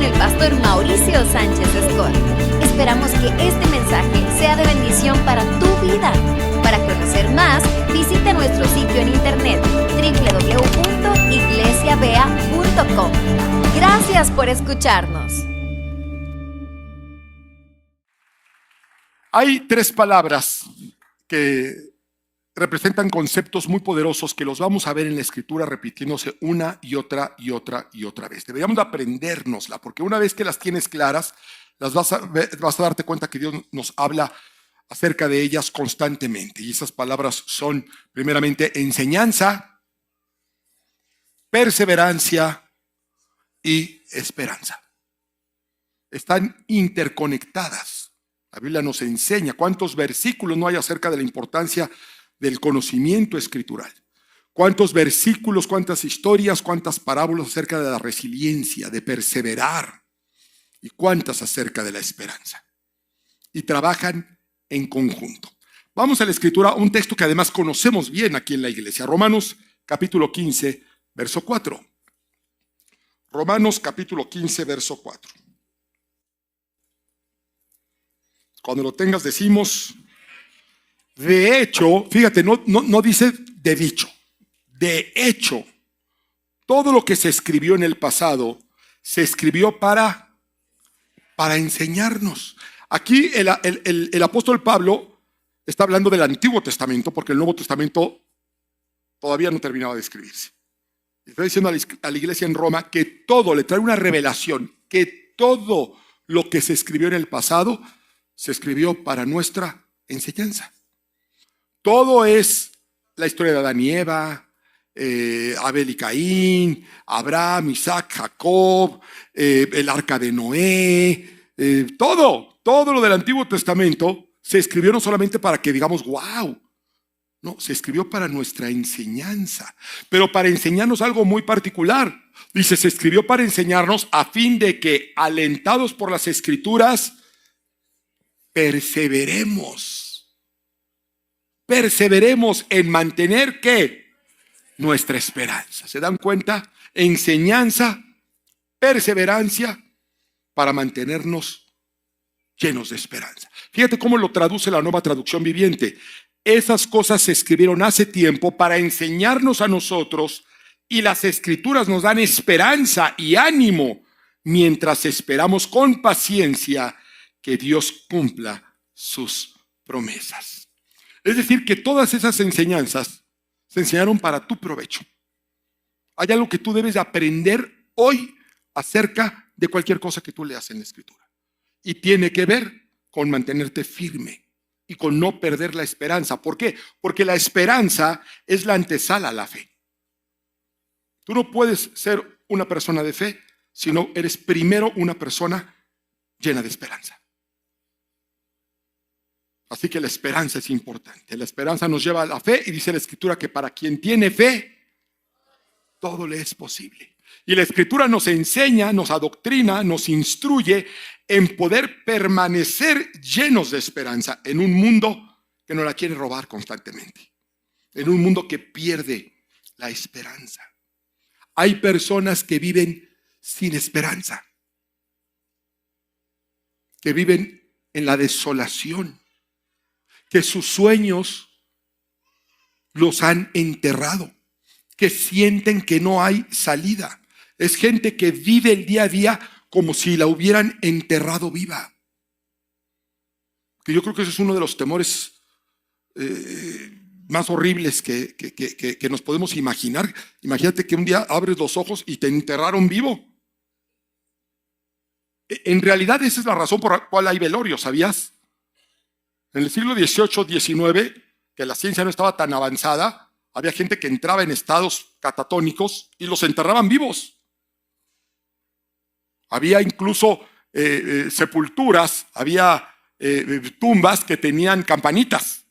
el pastor Mauricio Sánchez Escort. Esperamos que este mensaje sea de bendición para tu vida. Para conocer más, visita nuestro sitio en internet www.iglesiavea.com. Gracias por escucharnos. Hay tres palabras que representan conceptos muy poderosos que los vamos a ver en la Escritura repitiéndose una y otra y otra y otra vez. Deberíamos de aprendérnosla, porque una vez que las tienes claras, vas a darte cuenta que Dios nos habla acerca de ellas constantemente. Y esas palabras son, primeramente, enseñanza, perseverancia y esperanza. Están interconectadas. La Biblia nos enseña cuántos versículos no hay acerca de la importancia del conocimiento escritural. Cuántos versículos, cuántas historias, cuántas parábolas acerca de la resiliencia, de perseverar, y cuántas acerca de la esperanza. Y trabajan en conjunto. Vamos a la Escritura, un texto que además conocemos bien aquí en la iglesia. Romanos capítulo 15, verso 4. Romanos capítulo 15, verso 4. Cuando lo tengas decimos, de hecho, fíjate, no dice de dicho. De hecho, todo lo que se escribió en el pasado, se escribió para enseñarnos. Aquí el apóstol Pablo está hablando del Antiguo Testamento, porque el Nuevo Testamento todavía no terminaba de escribirse. Está diciendo a la iglesia en Roma que todo, le trae una revelación, que todo lo que se escribió en el pasado, se escribió para nuestra enseñanza. Todo es la historia de Adán y Eva, Abel y Caín, Abraham, Isaac, Jacob, el arca de Noé, todo lo del Antiguo Testamento se escribió no solamente para que digamos, wow, no, se escribió para nuestra enseñanza, pero para enseñarnos algo muy particular. Dice, se escribió para enseñarnos a fin de que, alentados por las Escrituras, perseveremos en mantener, ¿qué? Nuestra esperanza. ¿Se dan cuenta? Enseñanza, perseverancia, para mantenernos llenos de esperanza. Fíjate cómo lo traduce la Nueva Traducción Viviente. Esas cosas se escribieron hace tiempo para enseñarnos a nosotros, y las Escrituras nos dan esperanza y ánimo mientras esperamos con paciencia que Dios cumpla sus promesas. Es decir, que todas esas enseñanzas se enseñaron para tu provecho. Hay algo que tú debes de aprender hoy acerca de cualquier cosa que tú leas en la Escritura. Y tiene que ver con mantenerte firme y con no perder la esperanza. ¿Por qué? Porque la esperanza es la antesala a la fe. Tú no puedes ser una persona de fe si no eres primero una persona llena de esperanza. Así que la esperanza es importante. La esperanza nos lleva a la fe, y dice la Escritura que para quien tiene fe, todo le es posible. Y la Escritura nos enseña, nos adoctrina, nos instruye en poder permanecer llenos de esperanza en un mundo que nos la quiere robar constantemente. En un mundo que pierde la esperanza. Hay personas que viven sin esperanza, que viven en la desolación, que sus sueños los han enterrado, que sienten que no hay salida. Es gente que vive el día a día como si la hubieran enterrado viva. Que yo creo que ese es uno de los temores más horribles que nos podemos imaginar. Imagínate que un día abres los ojos y te enterraron vivo. En realidad esa es la razón por la cual hay velorios, ¿sabías? En el siglo XVIII, XIX, que la ciencia no estaba tan avanzada, había gente que entraba en estados catatónicos y los enterraban vivos. Había incluso sepulturas, había tumbas que tenían campanitas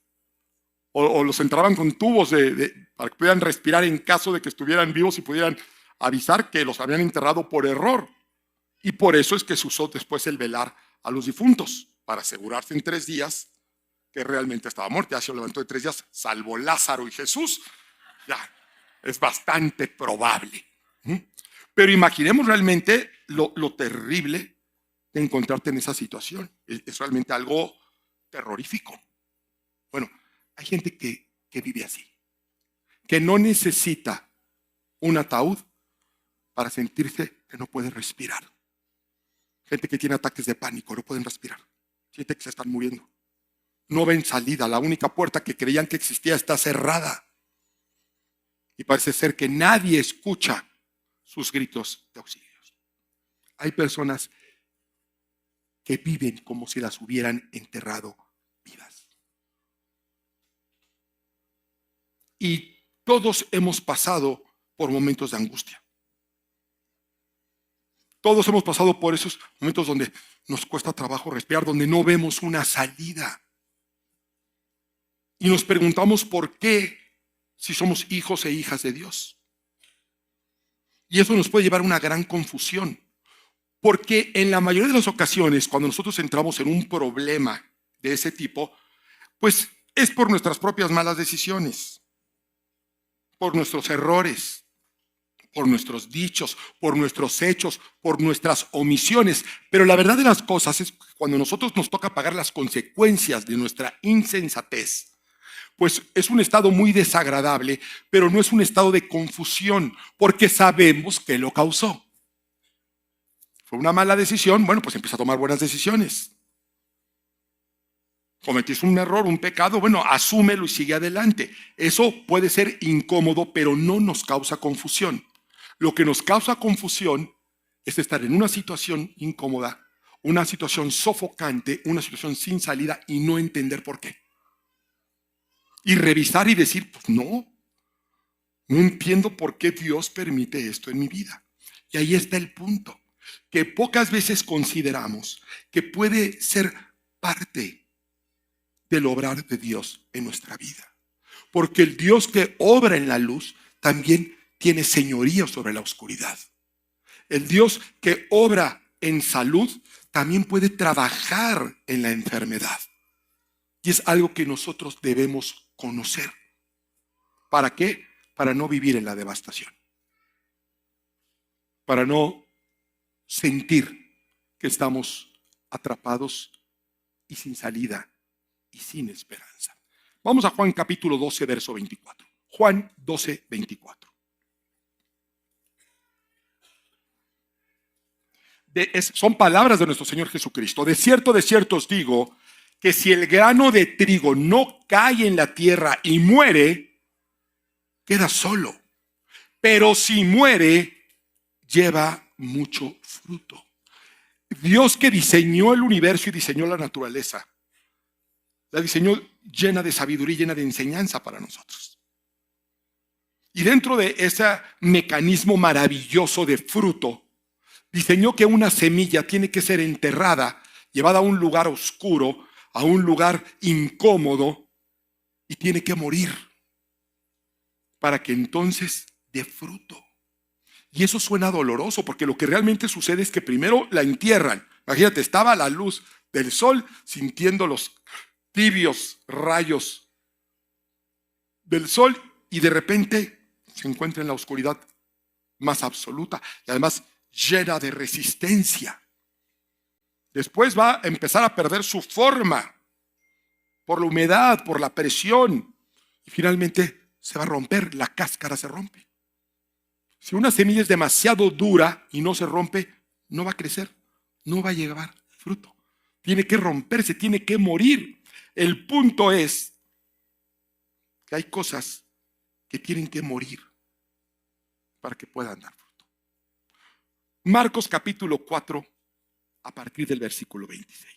o los enterraban con tubos para que pudieran respirar en caso de que estuvieran vivos y pudieran avisar que los habían enterrado por error. Y por eso es que se usó después el velar a los difuntos, para asegurarse en 3 días que realmente estaba muerto. Ya se levantó de 3 días, salvo Lázaro y Jesús. Ya, es bastante probable. Pero imaginemos realmente lo terrible de encontrarte en esa situación. Es realmente algo terrorífico. Bueno, hay gente que vive así, que no necesita un ataúd para sentirse que no puede respirar. Gente que tiene ataques de pánico, no pueden respirar. Siente que se están muriendo. No ven salida. La única puerta que creían que existía está cerrada. Y parece ser que nadie escucha sus gritos de auxilio. Hay personas que viven como si las hubieran enterrado vivas. Y todos hemos pasado por momentos de angustia. Todos hemos pasado por esos momentos donde nos cuesta trabajo respirar, donde no vemos una salida. Y nos preguntamos por qué, si somos hijos e hijas de Dios. Y eso nos puede llevar a una gran confusión. Porque en la mayoría de las ocasiones, cuando nosotros entramos en un problema de ese tipo, pues es por nuestras propias malas decisiones, por nuestros errores, por nuestros dichos, por nuestros hechos, por nuestras omisiones. Pero la verdad de las cosas es que cuando nosotros nos toca pagar las consecuencias de nuestra insensatez, pues es un estado muy desagradable, pero no es un estado de confusión, porque sabemos que lo causó. Fue una mala decisión, bueno, pues empieza a tomar buenas decisiones. Cometiste un error, un pecado, bueno, asúmelo y sigue adelante. Eso puede ser incómodo, pero no nos causa confusión. Lo que nos causa confusión es estar en una situación incómoda, una situación sofocante, una situación sin salida y no entender por qué. Y revisar y decir, pues no entiendo por qué Dios permite esto en mi vida. Y ahí está el punto, que pocas veces consideramos que puede ser parte del obrar de Dios en nuestra vida. Porque el Dios que obra en la luz también tiene señorío sobre la oscuridad. El Dios que obra en salud también puede trabajar en la enfermedad. Y es algo que nosotros debemos conocer. ¿Para qué? Para no vivir en la devastación. Para no sentir que estamos atrapados y sin salida y sin esperanza. Vamos a Juan capítulo 12, verso 24. Juan 12, 24. Son palabras de nuestro Señor Jesucristo. De cierto os digo que si el grano de trigo no cae en la tierra y muere, queda solo. Pero si muere, lleva mucho fruto. Dios que diseñó el universo y diseñó la naturaleza, la diseñó llena de sabiduría, llena de enseñanza para nosotros. Y dentro de ese mecanismo maravilloso de fruto, diseñó que una semilla tiene que ser enterrada, llevada a un lugar oscuro, a un lugar incómodo, y tiene que morir para que entonces dé fruto. Y eso suena doloroso, porque lo que realmente sucede es que primero la entierran. Imagínate, estaba a la luz del sol, sintiendo los tibios rayos del sol, y de repente se encuentra en la oscuridad más absoluta, y además llena de resistencia. Después va a empezar a perder su forma por la humedad, por la presión, y finalmente se va a romper, la cáscara se rompe. Si una semilla es demasiado dura y no se rompe, no va a crecer, no va a llevar fruto. Tiene que romperse, tiene que morir. El punto es que hay cosas que tienen que morir para que puedan dar fruto. Marcos capítulo 4, a partir del versículo 26.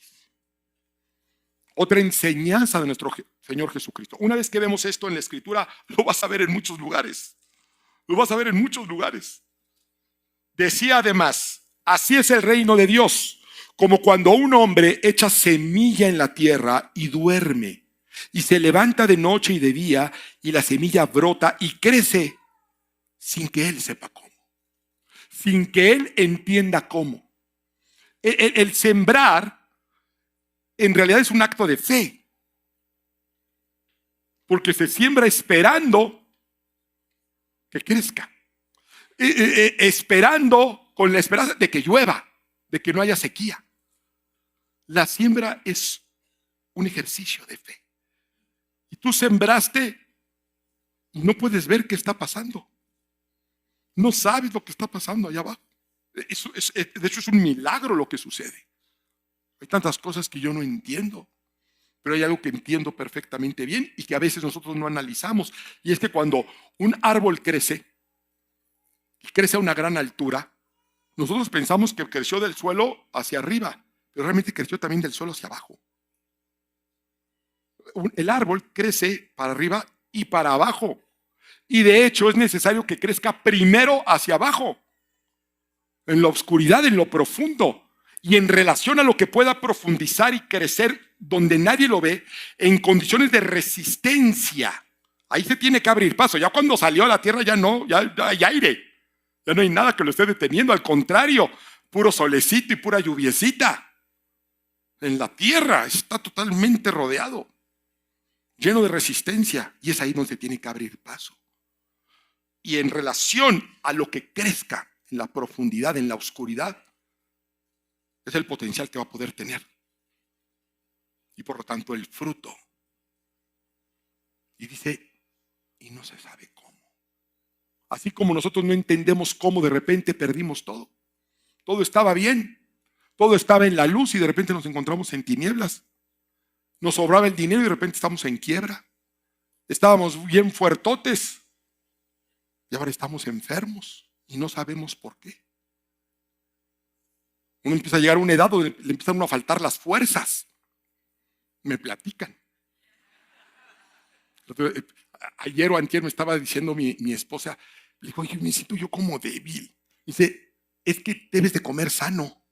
Otra enseñanza de nuestro Señor Jesucristo. Una vez que vemos esto en la Escritura, lo vas a ver en muchos lugares. Lo vas a ver en muchos lugares. Decía además, así es el reino de Dios, como cuando un hombre echa semilla en la tierra y duerme, y se levanta de noche y de día, y la semilla brota y crece sin que él sepa cómo, sin que él entienda cómo. El sembrar en realidad es un acto de fe, porque se siembra esperando que crezca, esperando con la esperanza de que llueva, de que no haya sequía. La siembra es un ejercicio de fe. Y tú sembraste y no puedes ver qué está pasando. No sabes lo que está pasando allá abajo. De hecho, es un milagro lo que sucede. Hay tantas cosas que yo no entiendo, pero hay algo que entiendo perfectamente bien y que a veces nosotros no analizamos. Y es que cuando un árbol crece y crece a una gran altura, nosotros pensamos que creció del suelo hacia arriba, pero realmente creció también del suelo hacia abajo. El árbol crece para arriba y para abajo. Y de hecho es necesario que crezca primero hacia abajo, en la oscuridad, en lo profundo, y en relación a lo que pueda profundizar y crecer donde nadie lo ve, en condiciones de resistencia. Ahí se tiene que abrir paso. Ya cuando salió a la tierra ya no, ya hay aire. Ya no hay nada que lo esté deteniendo. Al contrario, puro solecito y pura lluviecita. En la tierra está totalmente rodeado, lleno de resistencia. Y es ahí donde se tiene que abrir paso. Y en relación a lo que crezca en la profundidad, en la oscuridad, es el potencial que va a poder tener. Y por lo tanto el fruto. Y dice, y no se sabe cómo. Así como nosotros no entendemos cómo de repente perdimos todo. Todo estaba bien. Todo estaba en la luz y de repente nos encontramos en tinieblas. Nos sobraba el dinero y de repente estamos en quiebra. Estábamos bien fuertotes. Y ahora estamos enfermos y no sabemos por qué. Uno empieza a llegar a una edad donde le empiezan a faltar las fuerzas. Me platican. Ayer o antier me estaba diciendo mi esposa, le digo, oye, me siento yo como débil. Dice, es que debes de comer sano.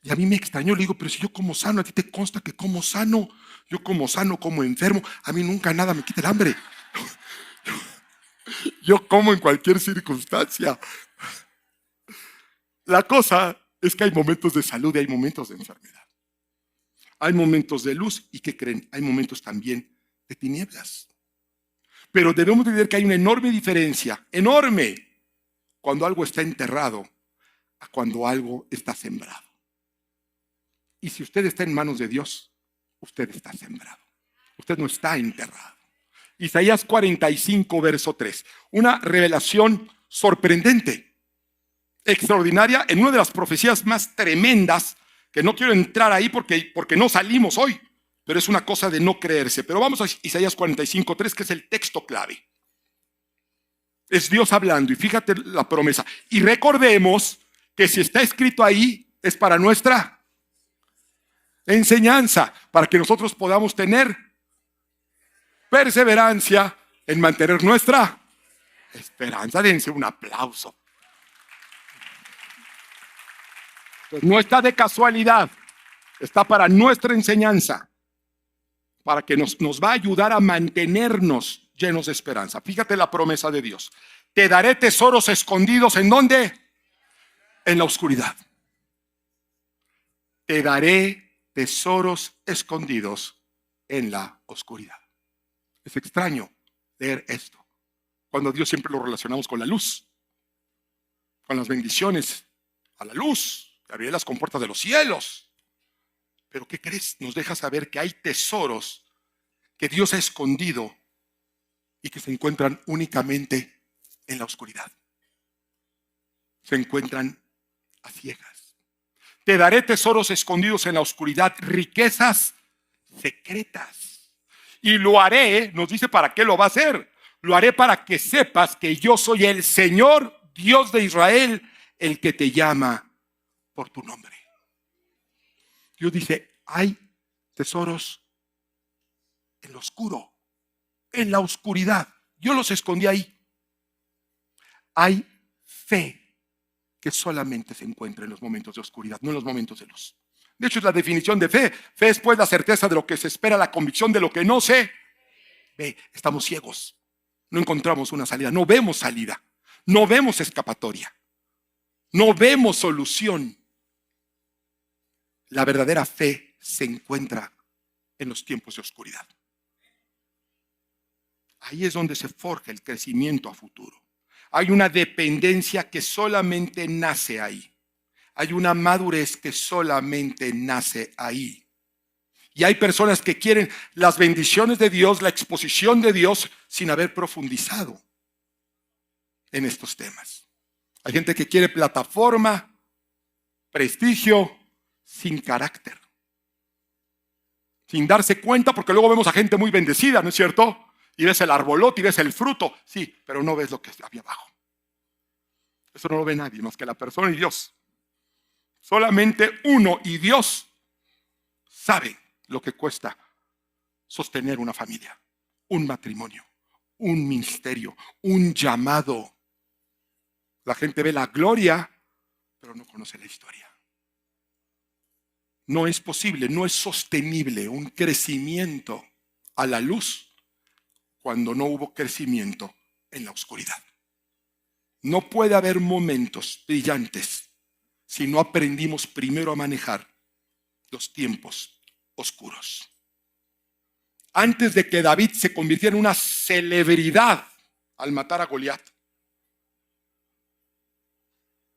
Y a mí me extrañó, le digo, pero si yo como sano, a ti te consta que como sano. Yo como sano, como enfermo. A mí nunca nada me quita el hambre. Yo como en cualquier circunstancia. La cosa es que hay momentos de salud y hay momentos de enfermedad. Hay momentos de luz y ¿qué creen? Hay momentos también de tinieblas. Pero debemos entender que hay una enorme diferencia, enorme, cuando algo está enterrado a cuando algo está sembrado. Y si usted está en manos de Dios, usted está sembrado. Usted no está enterrado. Isaías 45, verso 3. Una revelación sorprendente, extraordinaria, en una de las profecías más tremendas, que no quiero entrar ahí porque no salimos hoy, pero es una cosa de no creerse. Pero vamos a Isaías 45, 3, que es el texto clave. Es Dios hablando y fíjate la promesa. Y recordemos que si está escrito ahí, es para nuestra enseñanza, para que nosotros podamos tener perseverancia en mantener nuestra esperanza. Dense un aplauso. No está de casualidad, está para nuestra enseñanza, para que nos va a ayudar a mantenernos llenos de esperanza. Fíjate la promesa de Dios. Te daré tesoros escondidos, ¿en dónde? En la oscuridad. Te daré tesoros escondidos en la oscuridad. Es extraño leer esto, cuando Dios siempre lo relacionamos con la luz, con las bendiciones, a la luz. Abriré las compuertas de los cielos. Pero ¿qué crees? Nos deja saber que hay tesoros que Dios ha escondido y que se encuentran únicamente en la oscuridad. Se encuentran a ciegas. Te daré tesoros escondidos en la oscuridad, riquezas secretas. Y lo haré, nos dice para qué lo va a hacer. Lo haré para que sepas que yo soy el Señor, Dios de Israel, el que te llama por tu nombre. Dios dice, hay tesoros en lo oscuro, en la oscuridad. Yo los escondí ahí. Hay fe que solamente se encuentra en los momentos de oscuridad, no en los momentos de luz. De hecho, es la definición de fe. Fe es pues la certeza de lo que se espera, la convicción de lo que no se ve. Estamos ciegos. No encontramos una salida. No vemos salida. No vemos escapatoria. No vemos solución. La verdadera fe se encuentra en los tiempos de oscuridad. Ahí es donde se forja el crecimiento a futuro. Hay una dependencia que solamente nace ahí. Hay una madurez que solamente nace ahí. Y hay personas que quieren las bendiciones de Dios, la exposición de Dios, sin haber profundizado en estos temas. Hay gente que quiere plataforma, prestigio, sin carácter. Sin darse cuenta, porque luego vemos a gente muy bendecida, ¿no es cierto? Y ves el arbolote y ves el fruto, sí, pero no ves lo que había abajo. Eso no lo ve nadie más que la persona y Dios. Solamente uno y Dios sabe lo que cuesta sostener una familia, un matrimonio, un ministerio, un llamado. La gente ve la gloria, pero no conoce la historia. No es posible, no es sostenible un crecimiento a la luz cuando no hubo crecimiento en la oscuridad. No puede haber momentos brillantes si no aprendimos primero a manejar los tiempos oscuros. Antes de que David se convirtiera en una celebridad al matar a Goliat,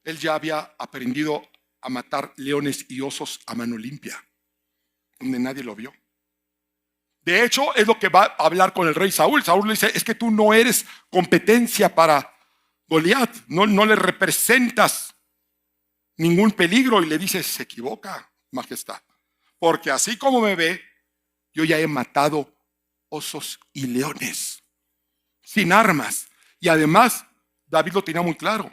él ya había aprendido a matar leones y osos a mano limpia, donde nadie lo vio. De hecho, es lo que va a hablar con el rey Saúl. Saúl le dice, es que tú no eres competencia para Goliat, no le representas ningún peligro. Y le dice, se equivoca, majestad, porque así como me ve, yo ya he matado osos y leones, sin armas. Y además, David lo tenía muy claro.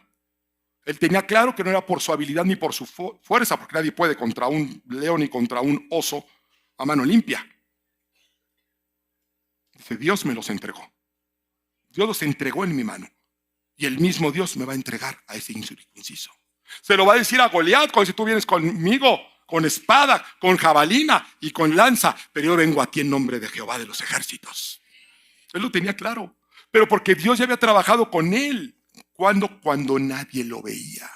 Él tenía claro que no era por su habilidad ni por su fuerza, porque nadie puede contra un león y contra un oso a mano limpia. Dice, Dios me los entregó. Dios los entregó en mi mano. Y el mismo Dios me va a entregar a ese incircunciso. Se lo va a decir a Goliat cuando dice, tú vienes conmigo con espada, con jabalina y con lanza, pero yo vengo a ti en nombre de Jehová de los ejércitos. Él lo tenía claro, pero porque Dios ya había trabajado con él. Cuando nadie lo veía.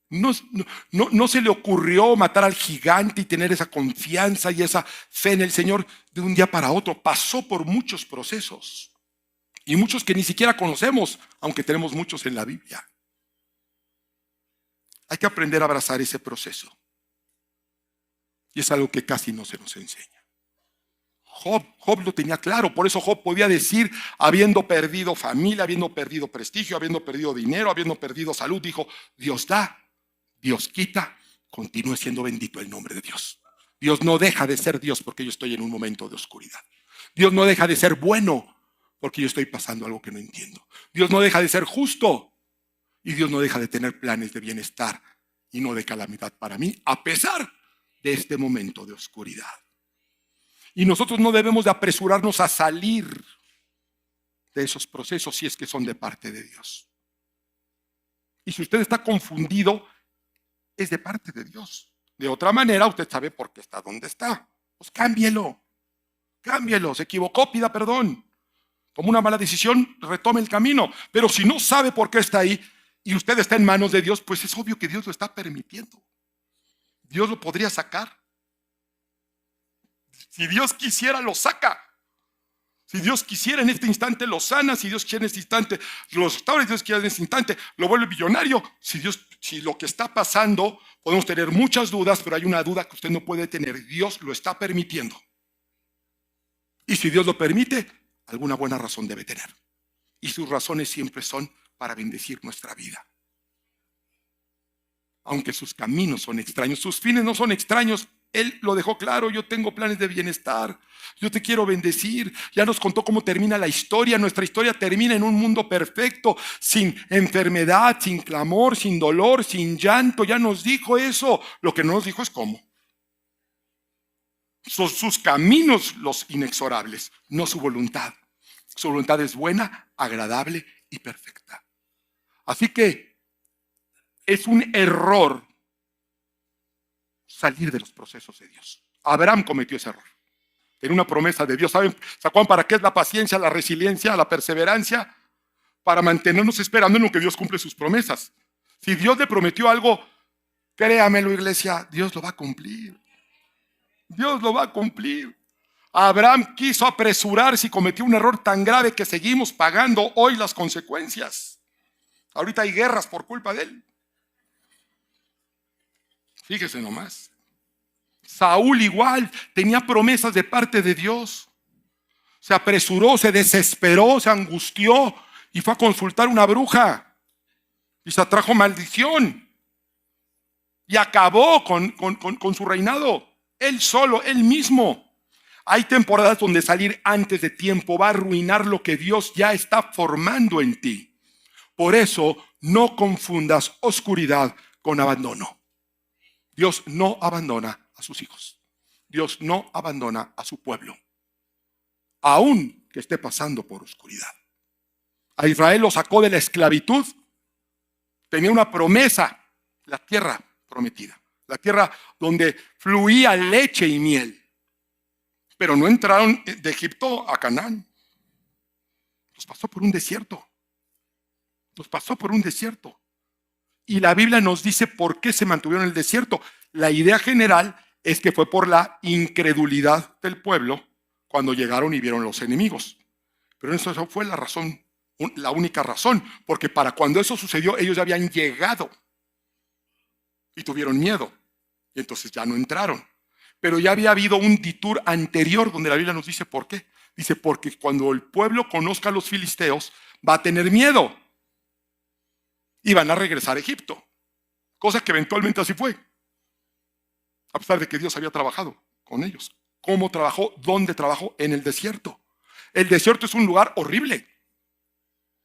No se le ocurrió matar al gigante y tener esa confianza y esa fe en el Señor de un día para otro. Pasó por muchos procesos y muchos que ni siquiera conocemos, aunque tenemos muchos en la Biblia. Hay que aprender a abrazar ese proceso y es algo que casi no se nos enseña. Job lo tenía claro, por eso Job podía decir, habiendo perdido familia, habiendo perdido prestigio, habiendo perdido dinero, habiendo perdido salud, dijo, Dios da, Dios quita, continúe siendo bendito el nombre de Dios. Dios no deja de ser Dios porque yo estoy en un momento de oscuridad. Dios no deja de ser bueno porque yo estoy pasando algo que no entiendo. Dios no deja de ser justo y Dios no deja de tener planes de bienestar y no de calamidad para mí, a pesar de este momento de oscuridad. Y nosotros no debemos de apresurarnos a salir de esos procesos si es que son de parte de Dios. Y si usted está confundido, es de parte de Dios. De otra manera, usted sabe por qué está donde está. Pues cámbielo. Se equivocó, pida perdón. Tomó una mala decisión, retome el camino. Pero si no sabe por qué está ahí y usted está en manos de Dios, pues es obvio que Dios lo está permitiendo. Dios lo podría sacar. Si Dios quisiera, lo saca. Si Dios quisiera en este instante, lo sana. Si Dios quiere en este instante, lo restaura. Si Dios quiere en este instante, lo vuelve millonario. Si lo que está pasando, podemos tener muchas dudas, pero hay una duda que usted no puede tener. Dios lo está permitiendo. Y si Dios lo permite, alguna buena razón debe tener. Y sus razones siempre son para bendecir nuestra vida. Aunque sus caminos son extraños, sus fines no son extraños. Él lo dejó claro, yo tengo planes de bienestar, yo te quiero bendecir. Ya nos contó cómo termina la historia. Nuestra historia termina en un mundo perfecto, sin enfermedad, sin clamor, sin dolor, sin llanto. Ya nos dijo eso. Lo que no nos dijo es cómo. Sus caminos los inexorables, no su voluntad. Su voluntad es buena, agradable y perfecta. Así que es un error salir de los procesos de Dios. Abraham cometió ese error. Tenía una promesa de Dios. ¿Saben para qué es la paciencia, la resiliencia, la perseverancia? Para mantenernos esperando en lo que Dios cumple sus promesas. Si Dios le prometió algo, créamelo, iglesia, Dios lo va a cumplir. Dios lo va a cumplir. Abraham quiso apresurarse y cometió un error tan grave que seguimos pagando hoy las consecuencias. Ahorita hay guerras por culpa de él. Fíjese nomás. Saúl igual tenía promesas de parte de Dios. Se apresuró, se desesperó, se angustió y fue a consultar una bruja. Y se atrajo maldición. Y acabó con su reinado. Él solo, él mismo. Hay temporadas donde salir antes de tiempo va a arruinar lo que Dios ya está formando en ti. Por eso no confundas oscuridad con abandono. Dios no abandona a sus hijos. Dios no abandona a su pueblo, aun que esté pasando por oscuridad. A Israel lo sacó de la esclavitud. Tenía una promesa, la tierra prometida, la tierra donde fluía leche y miel. Pero no entraron de Egipto a Canaán. Los pasó por un desierto. Los pasó por un desierto. Y la Biblia nos dice por qué se mantuvieron en el desierto. La idea general es que fue por la incredulidad del pueblo cuando llegaron y vieron los enemigos. Pero eso fue la razón, la única razón, porque para cuando eso sucedió ellos ya habían llegado y tuvieron miedo y entonces ya no entraron. Pero ya había habido un detour anterior donde la Biblia nos dice por qué. Dice, porque cuando el pueblo conozca a los filisteos va a tener miedo y van a regresar a Egipto, cosa que eventualmente así fue, a pesar de que Dios había trabajado con ellos. ¿Cómo trabajó? ¿Dónde trabajó? En el desierto. El desierto es un lugar horrible.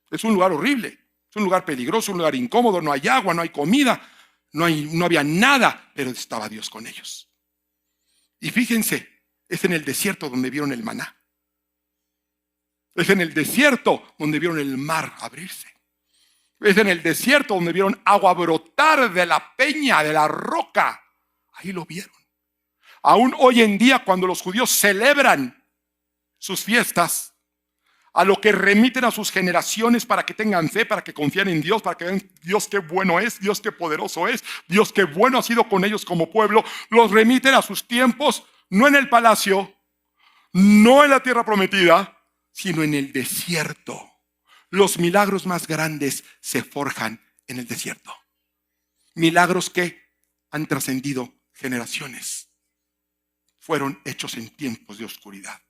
Es un lugar horrible. Es un lugar peligroso, un lugar incómodo. No hay agua, no hay comida, no había nada, pero estaba Dios con ellos. Y fíjense, es en el desierto donde vieron el maná. Es en el desierto donde vieron el mar abrirse. Es en el desierto donde vieron agua brotar de la peña, de la roca. Ahí lo vieron. Aún hoy en día, cuando los judíos celebran sus fiestas, a lo que remiten a sus generaciones para que tengan fe, para que confíen en Dios, para que vean Dios qué bueno es, Dios qué poderoso es, Dios qué bueno ha sido con ellos como pueblo, los remiten a sus tiempos, no en el palacio, no en la tierra prometida, sino en el desierto. Los milagros más grandes se forjan en el desierto. Milagros que han trascendido generaciones. Fueron hechos en tiempos de oscuridad,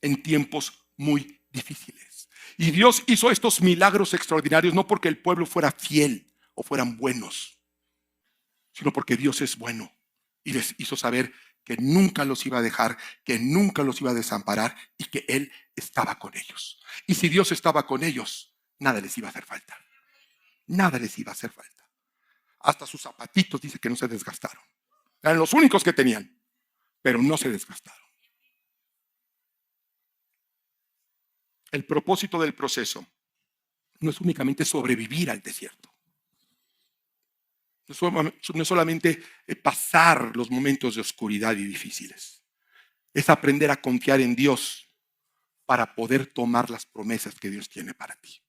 en tiempos muy difíciles. Y Dios hizo estos milagros extraordinarios no porque el pueblo fuera fiel o fueran buenos, sino porque Dios es bueno y les hizo saber que nunca los iba a dejar, que nunca los iba a desamparar y que Él estaba con ellos. Y si Dios estaba con ellos, nada les iba a hacer falta. Nada les iba a hacer falta. Hasta sus zapatitos dice que no se desgastaron. Eran los únicos que tenían, pero no se desgastaron. El propósito del proceso no es únicamente sobrevivir al desierto. No es solamente pasar los momentos de oscuridad y difíciles. Es aprender a confiar en Dios para poder tomar las promesas que Dios tiene para ti.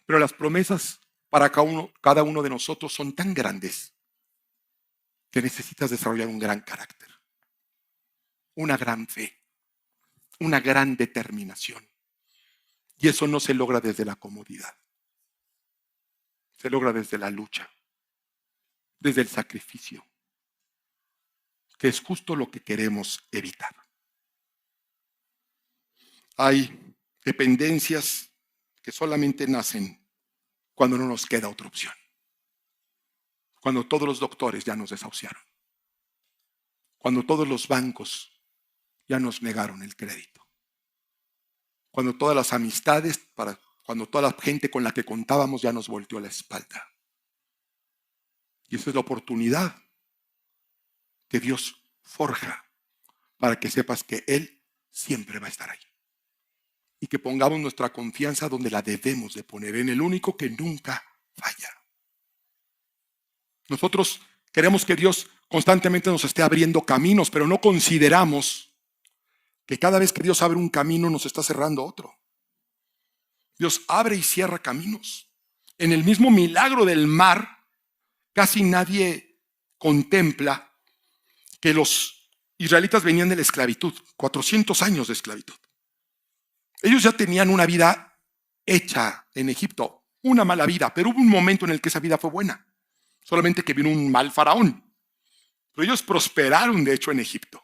Pero las promesas para cada uno de nosotros son tan grandes que necesitas desarrollar un gran carácter, una gran fe, una gran determinación. Y eso no se logra desde la comodidad. Se logra desde la lucha, desde el sacrificio, que es justo lo que queremos evitar. Hay dependencias que solamente nacen cuando no nos queda otra opción. Cuando todos los doctores ya nos desahuciaron. Cuando todos los bancos ya nos negaron el crédito. Cuando todas las amistades, cuando toda la gente con la que contábamos ya nos volteó la espalda. Y esa es la oportunidad que Dios forja para que sepas que Él siempre va a estar ahí. Y que pongamos nuestra confianza donde la debemos de poner, en el único que nunca falla. Nosotros queremos que Dios constantemente nos esté abriendo caminos, pero no consideramos que cada vez que Dios abre un camino nos está cerrando otro. Dios abre y cierra caminos. En el mismo milagro del mar, casi nadie contempla que los israelitas venían de la esclavitud, 400 años de esclavitud. Ellos ya tenían una vida hecha en Egipto, una mala vida, pero hubo un momento en el que esa vida fue buena. Solamente que vino un mal faraón Pero ellos prosperaron, de hecho, en Egipto.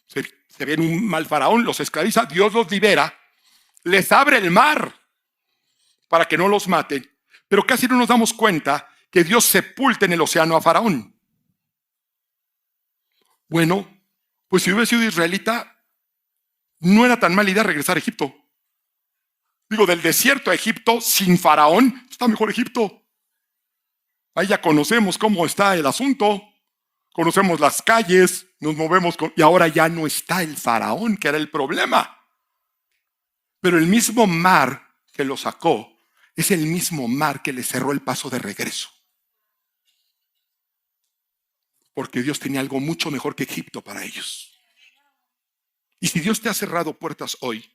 Se ven un mal faraón, los esclaviza, Dios los libera, les abre el mar para que no los maten. Pero casi no nos damos cuenta que Dios sepulta en el océano a Faraón. Bueno, pues si hubiera sido israelita, no era tan mala idea regresar a Egipto. Digo, del desierto a Egipto, sin Faraón, está mejor Egipto. Ahí ya conocemos cómo está el asunto. Conocemos las calles, nos movemos y ahora ya no está el Faraón, que era el problema. Pero el mismo mar que lo sacó es el mismo mar que le cerró el paso de regreso. Porque Dios tenía algo mucho mejor que Egipto para ellos. Y si Dios te ha cerrado puertas hoy,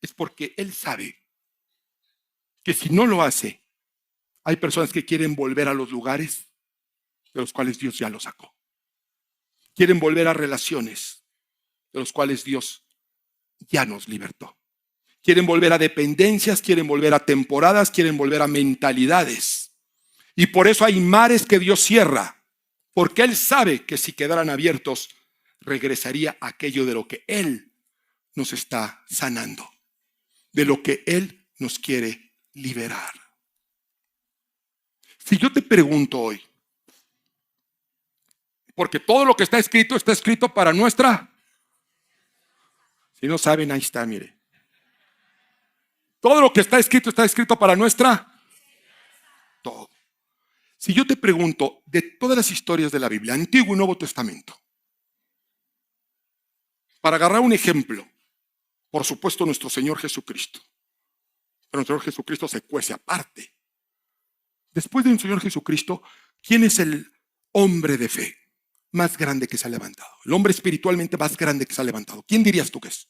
es porque Él sabe que si no lo hace, hay personas que quieren volver a los lugares de los cuales Dios ya los sacó. Quieren volver a relaciones de los cuales Dios ya nos libertó. Quieren volver a dependencias, quieren volver a temporadas, quieren volver a mentalidades. Y por eso hay mares que Dios cierra, porque Él sabe que si quedaran abiertos, regresaría a aquello de lo que Él nos está sanando, de lo que Él nos quiere liberar. Si yo te pregunto hoy, porque todo lo que está escrito para nuestra. Si no saben, ahí está, mire. Todo lo que está escrito para nuestra. Todo. Si yo te pregunto, de todas las historias de la Biblia, Antiguo y Nuevo Testamento, para agarrar un ejemplo, por supuesto nuestro Señor Jesucristo. Pero nuestro Señor Jesucristo se cuece aparte. Después de nuestro Señor Jesucristo, ¿quién es el hombre de fe más grande que se ha levantado? El hombre espiritualmente más grande que se ha levantado. ¿Quién dirías tú que es?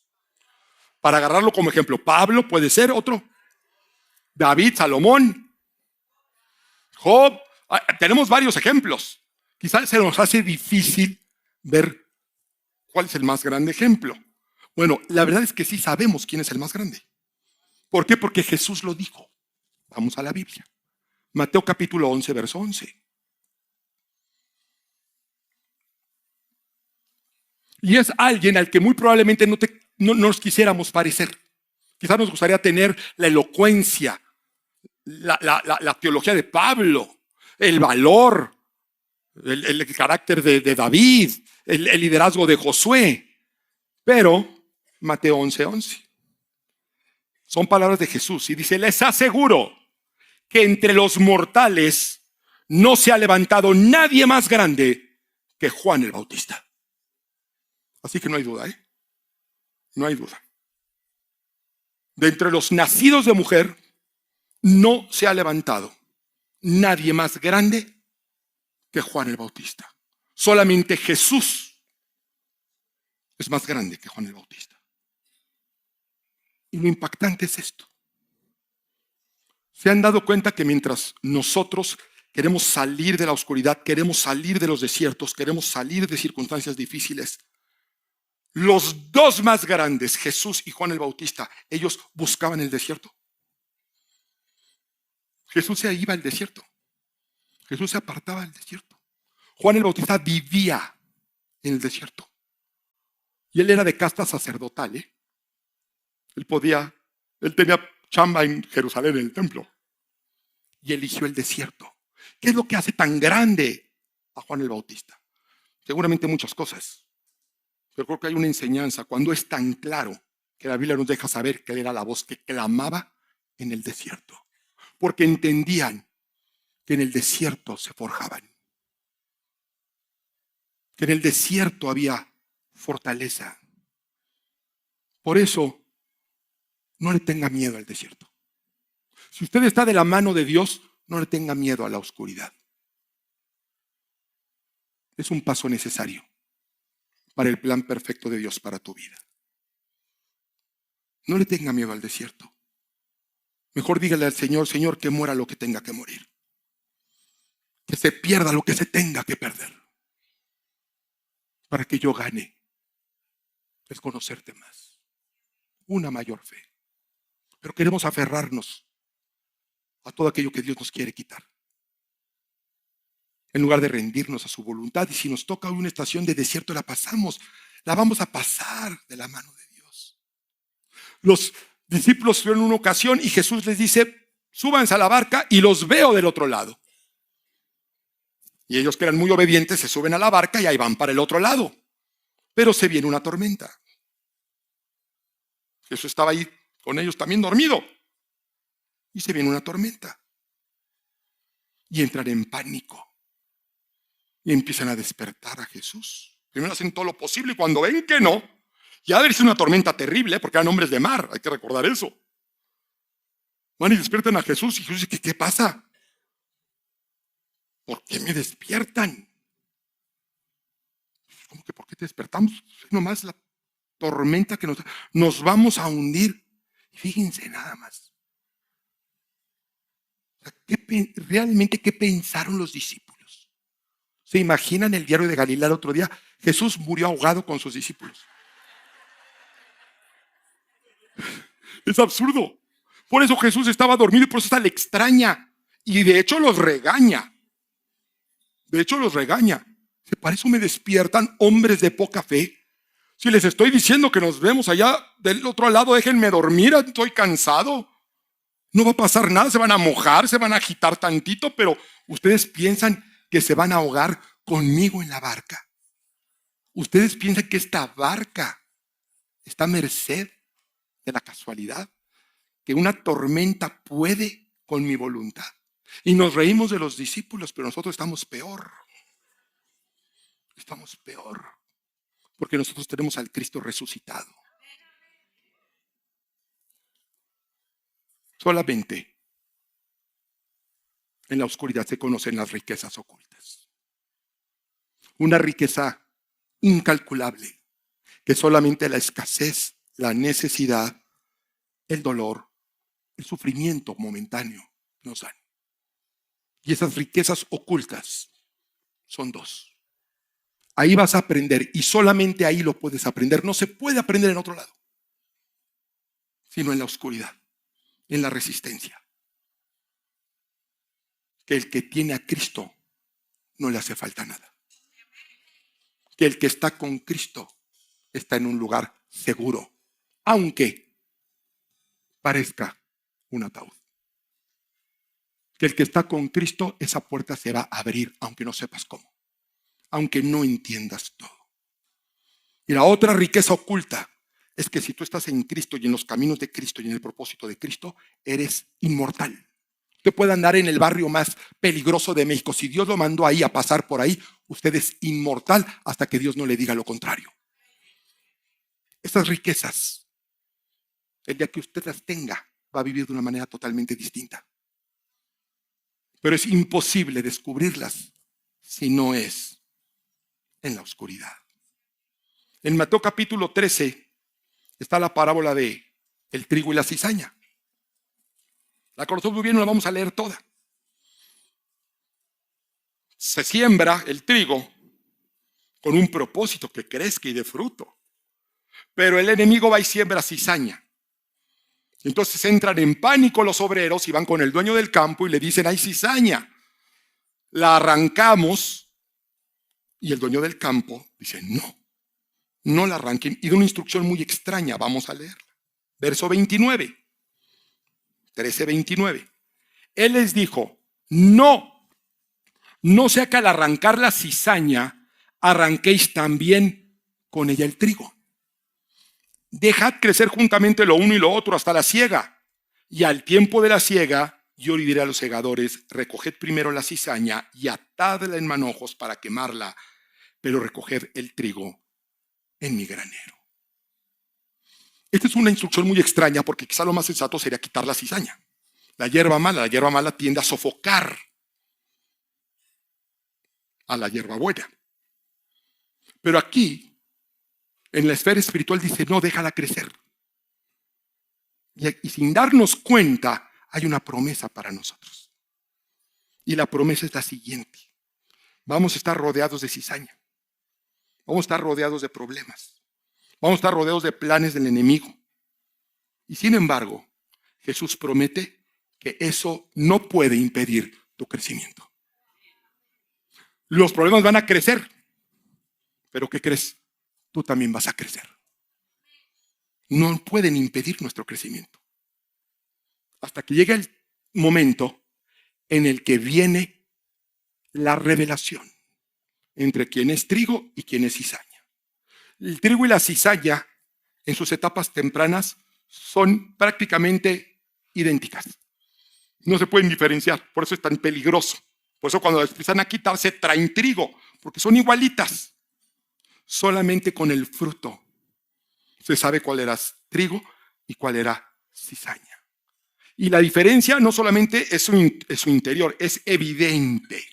Para agarrarlo como ejemplo, Pablo puede ser otro. David, Salomón, Job. Tenemos varios ejemplos. Quizás se nos hace difícil ver cuál es el más grande ejemplo. Bueno, la verdad es que sí sabemos quién es el más grande. ¿Por qué? Porque Jesús lo dijo. Vamos a la Biblia. Mateo capítulo 11, verso 11. Y es alguien al que muy probablemente no nos quisiéramos parecer. Quizás nos gustaría tener la elocuencia, la teología de Pablo, el valor, el carácter de David, el liderazgo de Josué. Pero Mateo 11, 11. Son palabras de Jesús y dice, les aseguro que entre los mortales no se ha levantado nadie más grande que Juan el Bautista. Así que no hay duda, ¿eh? No hay duda. De entre los nacidos de mujer, no se ha levantado nadie más grande que Juan el Bautista. Solamente Jesús es más grande que Juan el Bautista. Y lo impactante es esto. ¿Se han dado cuenta que mientras nosotros queremos salir de la oscuridad, queremos salir de los desiertos, queremos salir de circunstancias difíciles, los dos más grandes, Jesús y Juan el Bautista, ellos buscaban el desierto? Jesús se iba al desierto. Jesús se apartaba del desierto. Juan el Bautista vivía en el desierto. Y él era de casta sacerdotal, ¿eh? Él tenía chamba en Jerusalén, en el templo. Y eligió el desierto. ¿Qué es lo que hace tan grande a Juan el Bautista? Seguramente muchas cosas. Pero creo que hay una enseñanza cuando es tan claro que la Biblia nos deja saber que él era la voz que clamaba en el desierto. Porque entendían que en el desierto se forjaban. Que en el desierto había fortaleza. Por eso, no le tenga miedo al desierto. Si usted está de la mano de Dios, no le tenga miedo a la oscuridad. Es un paso necesario para el plan perfecto de Dios para tu vida. No le tenga miedo al desierto. Mejor dígale al Señor, Señor, que muera lo que tenga que morir. Que se pierda lo que se tenga que perder. Para que yo gane. Es conocerte más. Una mayor fe. Pero queremos aferrarnos a todo aquello que Dios nos quiere quitar. en lugar de rendirnos a su voluntad. Y si nos toca una estación de desierto, la pasamos, la vamos a pasar de la mano de Dios. Los discípulos fueron en una ocasión y Jesús les dice, súbanse a la barca y los veo del otro lado. Y ellos, que eran muy obedientes, se suben a la barca y ahí van para el otro lado. Pero se viene una tormenta. Jesús estaba ahí con ellos también dormido. Y se viene una tormenta. Y entran en pánico. Y empiezan a despertar a Jesús. Primero hacen todo lo posible y cuando ven que no, ya debe ser una tormenta terrible, porque eran hombres de mar, hay que recordar eso. Van y despiertan a Jesús y Jesús dice, ¿qué pasa? ¿Por qué me despiertan? ¿Cómo que por qué te despertamos? Es nomás la tormenta que nos vamos a hundir. Y fíjense nada más. ¿Realmente qué pensaron los discípulos? ¿Se imaginan el diario de Galilea el otro día? Jesús murió ahogado con sus discípulos. Es absurdo. Por eso Jesús estaba dormido y por eso le extraña. Y de hecho los regaña. Para eso me despiertan hombres de poca fe. Si les estoy diciendo que nos vemos allá del otro lado, déjenme dormir, estoy cansado. No va a pasar nada, se van a mojar, se van a agitar tantito, pero ustedes piensan que se van a ahogar conmigo en la barca. Ustedes piensan que esta barca está a merced de la casualidad, que una tormenta puede con mi voluntad. Y nos reímos de los discípulos, pero nosotros estamos peor. Estamos peor, porque nosotros tenemos al Cristo resucitado. Solamente en la oscuridad se conocen las riquezas ocultas. Una riqueza incalculable que solamente la escasez, la necesidad, el dolor, el sufrimiento momentáneo nos dan. Y esas riquezas ocultas son dos. Ahí vas a aprender y solamente ahí lo puedes aprender. No se puede aprender en otro lado, sino en la oscuridad, en la resistencia. Que el que tiene a Cristo no le hace falta nada. Que el que está con Cristo está en un lugar seguro, aunque parezca un ataúd. Que el que está con Cristo, esa puerta se va a abrir, aunque no sepas cómo, aunque no entiendas todo. Y la otra riqueza oculta es que si tú estás en Cristo y en los caminos de Cristo y en el propósito de Cristo, eres inmortal. Usted puede andar en el barrio más peligroso de México. Si Dios lo mandó ahí a pasar por ahí, usted es inmortal hasta que Dios no le diga lo contrario. Esas riquezas, el día que usted las tenga, va a vivir de una manera totalmente distinta. Pero es imposible descubrirlas si no es en la oscuridad. En Mateo capítulo 13 está la parábola de el trigo y la cizaña. La conocemos muy bien, no la vamos a leer toda. Se siembra el trigo con un propósito, que crezca y dé fruto. Pero el enemigo va y siembra cizaña. Entonces entran en pánico los obreros y van con el dueño del campo y le dicen, hay cizaña. La arrancamos. Y el dueño del campo dice, no la arranquen. Y da una instrucción muy extraña, vamos a leerla. Verso 29. 13:29. Él les dijo, no sea que al arrancar la cizaña, arranquéis también con ella el trigo. Dejad crecer juntamente lo uno y lo otro hasta la siega. Y al tiempo de la siega, yo le diré a los segadores, recoged primero la cizaña y atadla en manojos para quemarla, pero recoged el trigo en mi granero. Esta es una instrucción muy extraña porque quizá lo más sensato sería quitar la cizaña. La hierba mala tiende a sofocar a la hierba buena. Pero aquí, en la esfera espiritual dice, no, déjala crecer. Y sin darnos cuenta, hay una promesa para nosotros. Y la promesa es la siguiente. Vamos a estar rodeados de cizaña. Vamos a estar rodeados de problemas. Vamos a estar rodeados de planes del enemigo. Y sin embargo, Jesús promete que eso no puede impedir tu crecimiento. Los problemas van a crecer. Pero ¿qué crees? Tú también vas a crecer. No pueden impedir nuestro crecimiento. Hasta que llega el momento en el que viene la revelación entre quién es trigo y quién es cizaña. El trigo y la cizaña en sus etapas tempranas son prácticamente idénticas. No se pueden diferenciar, por eso es tan peligroso. Por eso cuando las empiezan a quitarse traen trigo, porque son igualitas. Solamente con el fruto se sabe cuál era trigo y cuál era cizaña. Y la diferencia no solamente es su interior, es evidente.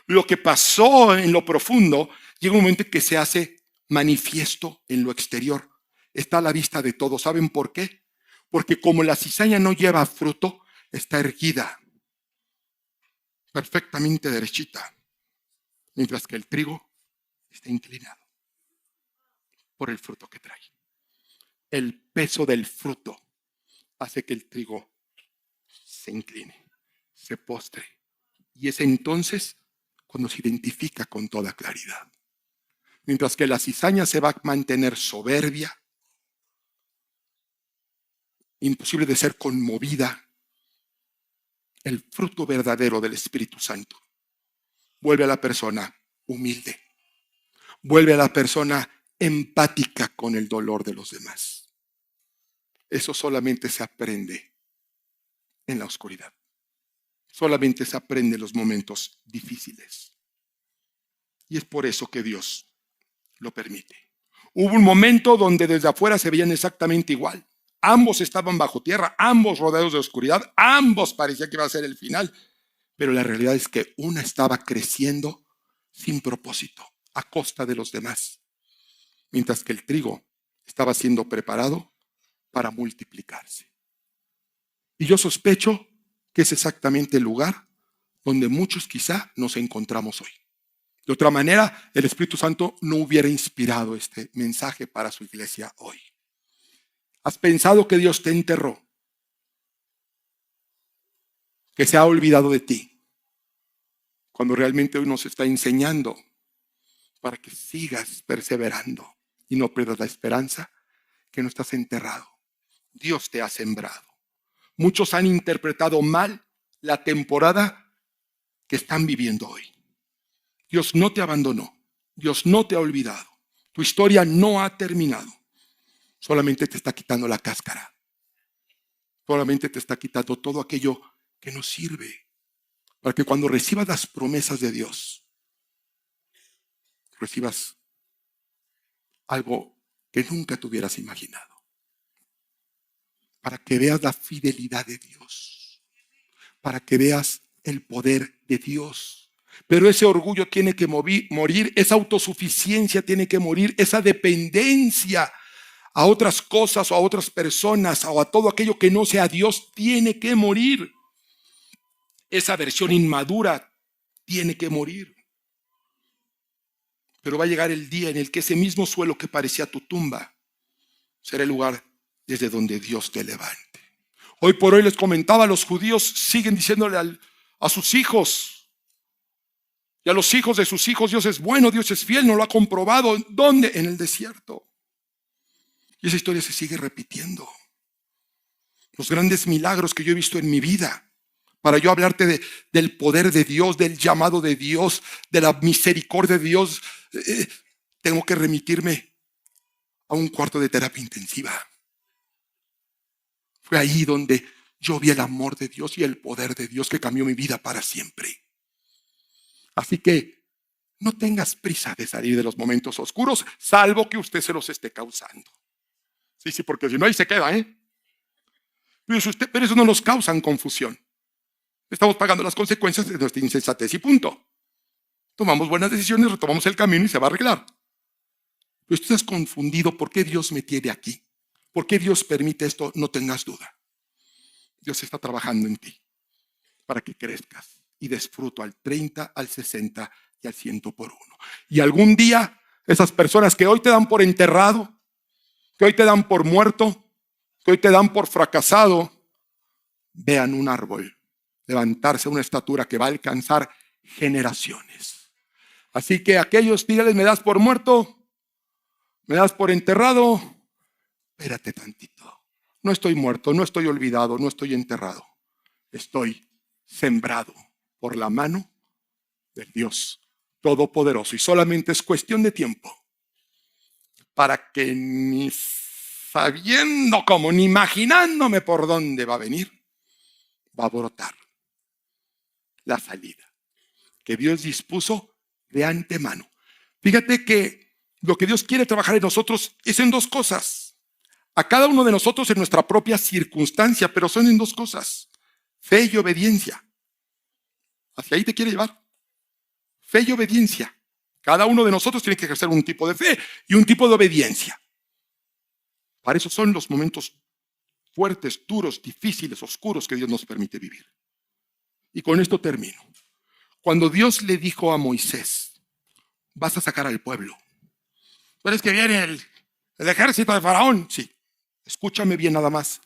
Lo que pasó en lo profundo llega un momento en que se hace manifiesto en lo exterior. Está a la vista de todos. ¿Saben por qué? Porque como la cizaña no lleva fruto, está erguida, perfectamente derechita, mientras que el trigo está inclinado por el fruto que trae. El peso del fruto hace que el trigo se incline, se postre, y es entonces cuando se identifica con toda claridad. Mientras que la cizaña se va a mantener soberbia, imposible de ser conmovida, el fruto verdadero del Espíritu Santo vuelve a la persona humilde, vuelve a la persona empática con el dolor de los demás. Eso solamente se aprende en la oscuridad. Solamente se aprende en los momentos difíciles. Y es por eso que Dios lo permite. Hubo un momento donde desde afuera se veían exactamente igual. Ambos estaban bajo tierra, ambos rodeados de oscuridad, ambos parecía que iba a ser el final. Pero la realidad es que una estaba creciendo sin propósito, a costa de los demás. Mientras que el trigo estaba siendo preparado para multiplicarse. Y yo sospecho que es exactamente el lugar donde muchos quizá nos encontramos hoy. De otra manera, el Espíritu Santo no hubiera inspirado este mensaje para su iglesia hoy. ¿Has pensado que Dios te enterró? Que se ha olvidado de ti. Cuando realmente hoy nos está enseñando para que sigas perseverando y no pierdas la esperanza, que no estás enterrado. Dios te ha sembrado. Muchos han interpretado mal la temporada que están viviendo hoy. Dios no te abandonó. Dios no te ha olvidado. Tu historia no ha terminado. Solamente te está quitando la cáscara. Solamente te está quitando todo aquello que no sirve. Para que cuando recibas las promesas de Dios, recibas algo que nunca te hubieras imaginado. Para que veas la fidelidad de Dios. Para que veas el poder de Dios. Pero ese orgullo tiene que morir, esa autosuficiencia tiene que morir, esa dependencia a otras cosas o a otras personas o a todo aquello que no sea Dios tiene que morir. Esa versión inmadura tiene que morir. Pero va a llegar el día en el que ese mismo suelo que parecía tu tumba será el lugar desde donde Dios te levante. Hoy por hoy les comentaba, los judíos siguen diciéndole a sus hijos y a los hijos de sus hijos: Dios es bueno, Dios es fiel, no lo ha comprobado. ¿Dónde? En el desierto. Y esa historia se sigue repitiendo. Los grandes milagros que yo he visto en mi vida, para yo hablarte del poder de Dios, del llamado de Dios, de la misericordia de Dios, tengo que remitirme a un cuarto de terapia intensiva. Fue ahí donde yo vi el amor de Dios y el poder de Dios que cambió mi vida para siempre. Así que no tengas prisa de salir de los momentos oscuros, salvo que usted se los esté causando. Sí, porque si no ahí se queda, Pero eso no nos causa confusión. Estamos pagando las consecuencias de nuestra insensatez y punto. Tomamos buenas decisiones, retomamos el camino y se va a arreglar. Pero tú estás confundido. ¿Por qué Dios me tiene aquí? ¿Por qué Dios permite esto? No tengas duda. Dios está trabajando en ti para que crezcas y des fruto al 30, al 60 y al 100 por uno. Y algún día esas personas que hoy te dan por enterrado, que hoy te dan por muerto, que hoy te dan por fracasado, vean un árbol levantarse a una estatura que va a alcanzar generaciones. Así que aquellos, dígales, me das por muerto, me das por enterrado. Espérate tantito. No estoy muerto, no estoy olvidado, no estoy enterrado. Estoy sembrado por la mano del Dios Todopoderoso. Y solamente es cuestión de tiempo para que ni sabiendo cómo, ni imaginándome por dónde va a venir, va a brotar la salida que Dios dispuso de antemano. Fíjate que lo que Dios quiere trabajar en nosotros es en dos cosas. A cada uno de nosotros en nuestra propia circunstancia, pero son en dos cosas: fe y obediencia. Hacia ahí te quiere llevar. Fe y obediencia. Cada uno de nosotros tiene que ejercer un tipo de fe y un tipo de obediencia. Para eso son los momentos fuertes, duros, difíciles, oscuros que Dios nos permite vivir. Y con esto termino. Cuando Dios le dijo a Moisés, vas a sacar al pueblo. ¿Pero es que viene el ejército de Faraón? Sí. Escúchame bien nada más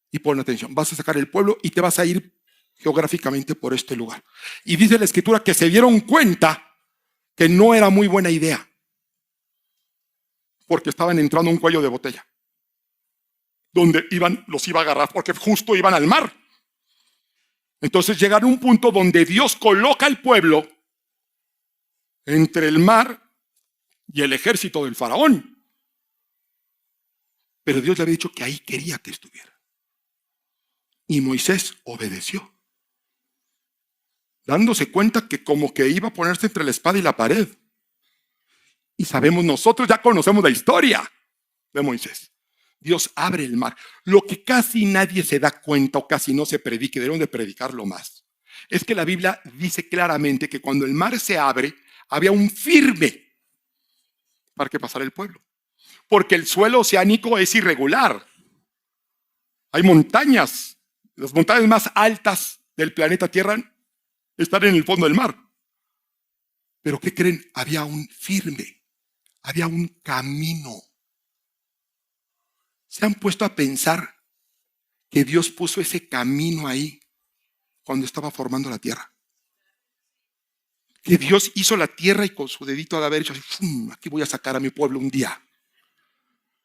y pon atención. Vas a sacar el pueblo y te vas a ir geográficamente por este lugar. Y dice la Escritura que se dieron cuenta que no era muy buena idea, porque estaban entrando a un cuello de botella, donde los iba a agarrar, porque justo iban al mar. Entonces llegaron a un punto donde Dios coloca al pueblo entre el mar y el ejército del Faraón. Pero Dios le había dicho que ahí quería que estuviera. Y Moisés obedeció, dándose cuenta que como que iba a ponerse entre la espada y la pared. Y sabemos, nosotros ya conocemos la historia de Moisés. Dios abre el mar. Lo que casi nadie se da cuenta o casi no se predica, debemos de predicarlo más, es que la Biblia dice claramente que cuando el mar se abre, había un firme para que pasara el pueblo. Porque el suelo oceánico es irregular. Hay montañas. Las montañas más altas del planeta Tierra están en el fondo del mar. Pero ¿qué creen? Había un firme. Había un camino. ¿Se han puesto a pensar que Dios puso ese camino ahí cuando estaba formando la tierra? Que Dios hizo la tierra y con su dedito de haber hecho así, ¡fum! Aquí voy a sacar a mi pueblo un día.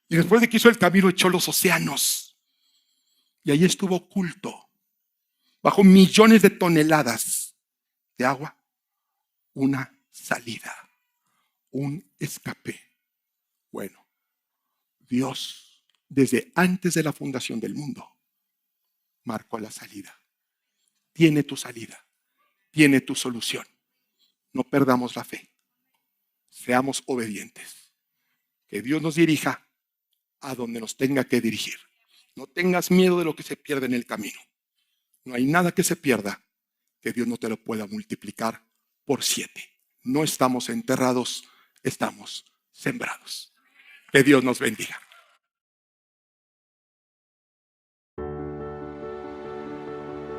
Y después de que hizo el camino, echó los océanos. Y ahí estuvo oculto, bajo millones de toneladas de agua, una salida, un escape. Bueno, Dios, desde antes de la fundación del mundo, marcó la salida. Tiene tu salida, tiene tu solución. No perdamos la fe. Seamos obedientes. Que Dios nos dirija a donde nos tenga que dirigir. No tengas miedo de lo que se pierde en el camino. No hay nada que se pierda que Dios no te lo pueda multiplicar por 7. No estamos enterrados, estamos sembrados. Que Dios nos bendiga.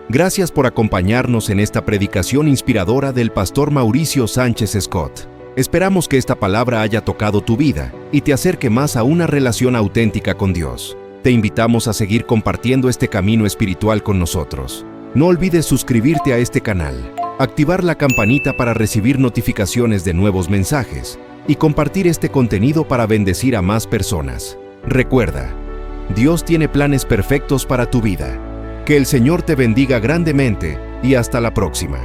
Gracias por acompañarnos en esta predicación inspiradora del pastor Mauricio Sánchez Scott. Esperamos que esta palabra haya tocado tu vida y te acerque más a una relación auténtica con Dios. Te invitamos a seguir compartiendo este camino espiritual con nosotros. No olvides suscribirte a este canal, activar la campanita para recibir notificaciones de nuevos mensajes y compartir este contenido para bendecir a más personas. Recuerda, Dios tiene planes perfectos para tu vida. Que el Señor te bendiga grandemente y hasta la próxima.